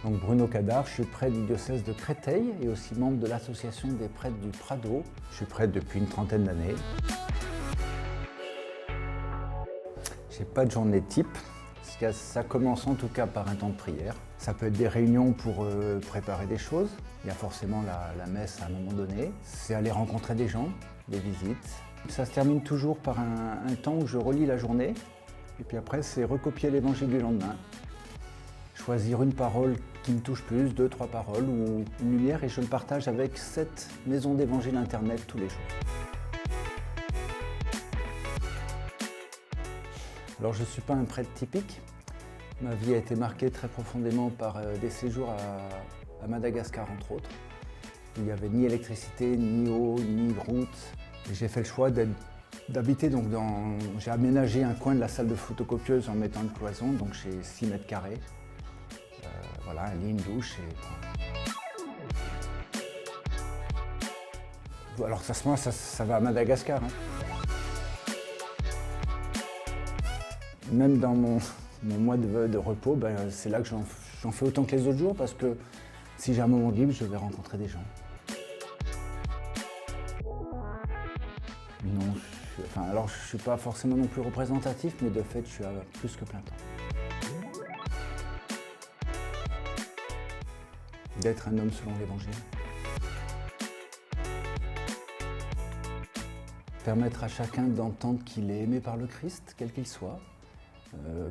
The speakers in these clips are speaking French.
Donc Bruno Cadar, je suis prêtre du diocèse de Créteil et aussi membre de l'association des prêtres du Prado. Je suis prêtre depuis une trentaine d'années. J'ai pas de journée type, ça commence en tout cas par un temps de prière. Ça peut être des réunions pour préparer des choses. Il y a forcément la messe à un moment donné. C'est aller rencontrer des gens, des visites. Ça se termine toujours par un temps où je relis la journée. Et puis après, c'est recopier l'évangile du lendemain. Choisir une parole qui me touche plus, 2, 3 paroles ou une lumière, et je le partage avec 7 maisons d'évangile internet tous les jours. Alors je ne suis pas un prêtre typique. Ma vie a été marquée très profondément par des séjours à Madagascar entre autres. Il n'y avait ni électricité, ni eau, ni route. Et j'ai fait le choix d'habiter j'ai aménagé un coin de la salle de photocopieuse en mettant une cloison, donc j'ai 6 mètres carrés. Voilà, un lit, une douche et... Alors ça va à Madagascar. Même dans mon mois de repos, c'est là que j'en fais autant que les autres jours parce que si j'ai un moment libre, je vais rencontrer des gens. Non, alors je ne suis pas forcément non plus représentatif, mais de fait, je suis à plus que plein temps. D'être un homme selon l'Évangile. Permettre à chacun d'entendre qu'il est aimé par le Christ, quel qu'il soit,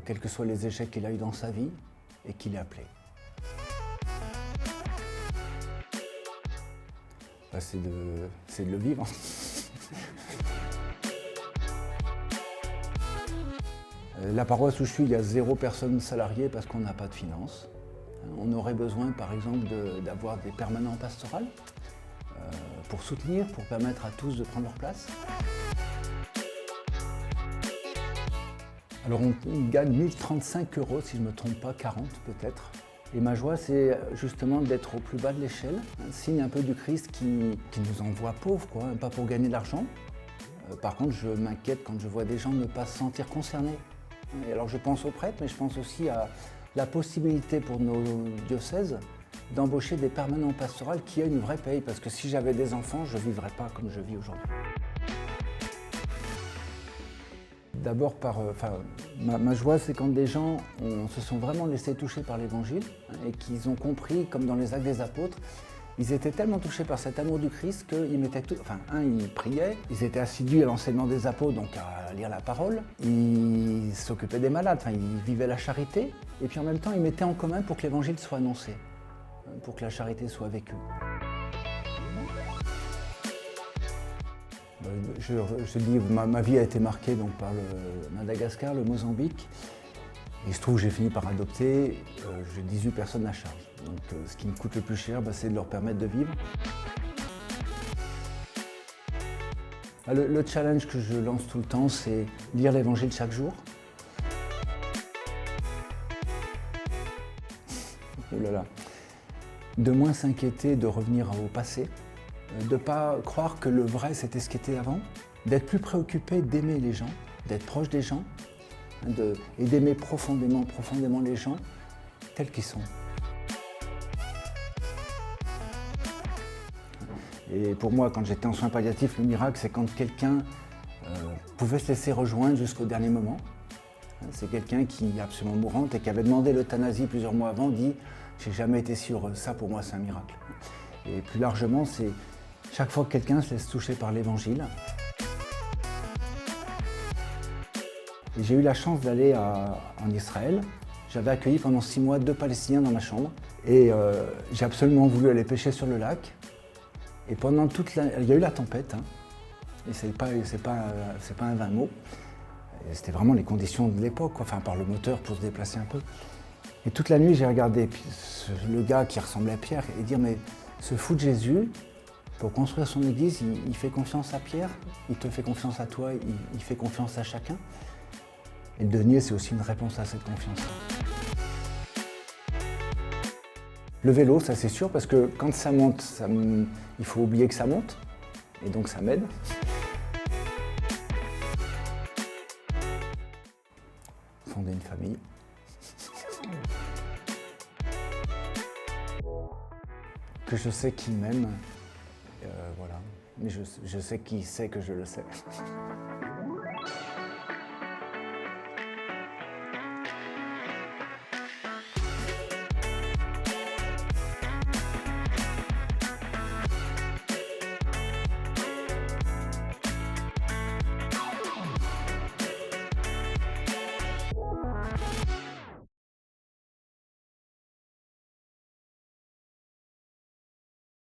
quels que soient les échecs qu'il a eu dans sa vie, et qu'il est appelé. C'est de le vivre. La paroisse où je suis, il y a 0 personne salariée parce qu'on n'a pas de finances. On aurait besoin, par exemple, d'avoir des permanents pastoraux pour soutenir, pour permettre à tous de prendre leur place. Alors on gagne 1035 €, si je ne me trompe pas, 40 peut-être. Et ma joie, c'est justement d'être au plus bas de l'échelle, un signe un peu du Christ qui nous envoie pauvres, quoi, pas pour gagner de l'argent. Par contre, je m'inquiète quand je vois des gens ne pas se sentir concernés. Et alors je pense aux prêtres, mais je pense aussi à la possibilité pour nos diocèses d'embaucher des permanents pastoraux qui aient une vraie paye, parce que si j'avais des enfants, je ne vivrais pas comme je vis aujourd'hui. D'abord, ma joie, c'est quand des gens se sont vraiment laissés toucher par l'Évangile et qu'ils ont compris, comme dans les Actes des Apôtres, ils étaient tellement touchés par cet amour du Christ qu'ils mettaient tout... ils priaient, ils étaient assidus à l'enseignement des apôtres, donc à lire la parole, ils s'occupaient des malades, ils vivaient la charité, et puis en même temps, ils mettaient en commun pour que l'Évangile soit annoncé, pour que la charité soit vécue. Je dis, ma vie a été marquée donc, par le Madagascar, le Mozambique. Il se trouve que j'ai fini par adopter, j'ai 18 personnes à charge. Donc ce qui me coûte le plus cher, c'est de leur permettre de vivre. Le challenge que je lance tout le temps, c'est lire l'Évangile chaque jour. Oh là là. De moins s'inquiéter de revenir au passé. De ne pas croire que le vrai c'était ce qui était avant, d'être plus préoccupé d'aimer les gens, d'être proche des gens, et d'aimer profondément les gens tels qu'ils sont. Et pour moi, quand j'étais en soins palliatifs, le miracle c'est quand quelqu'un pouvait se laisser rejoindre jusqu'au dernier moment. C'est quelqu'un qui est absolument mourante et qui avait demandé l'euthanasie plusieurs mois avant, dit « j'ai jamais été si heureux, ça pour moi c'est un miracle ». Et plus largement, c'est chaque fois que quelqu'un se laisse toucher par l'Évangile. Et j'ai eu la chance d'aller en Israël. J'avais accueilli pendant 6 mois 2 Palestiniens dans ma chambre. Et j'ai absolument voulu aller pêcher sur le lac. Et pendant il y a eu la tempête. Et c'est pas un vain mot. Et c'était vraiment les conditions de l'époque, par le moteur pour se déplacer un peu. Et toute la nuit, j'ai regardé le gars qui ressemblait à Pierre et dire « mais ce fou de Jésus, pour construire son église, il fait confiance à Pierre, il te fait confiance à toi, il fait confiance à chacun. » Et le denier, c'est aussi une réponse à cette confiance-là. Le vélo, ça c'est sûr, parce que quand ça monte, il faut oublier que ça monte, et donc ça m'aide. Fonder une famille. que je sais qu'il m'aime. Voilà. Mais je sais qu'il sait que je le sais.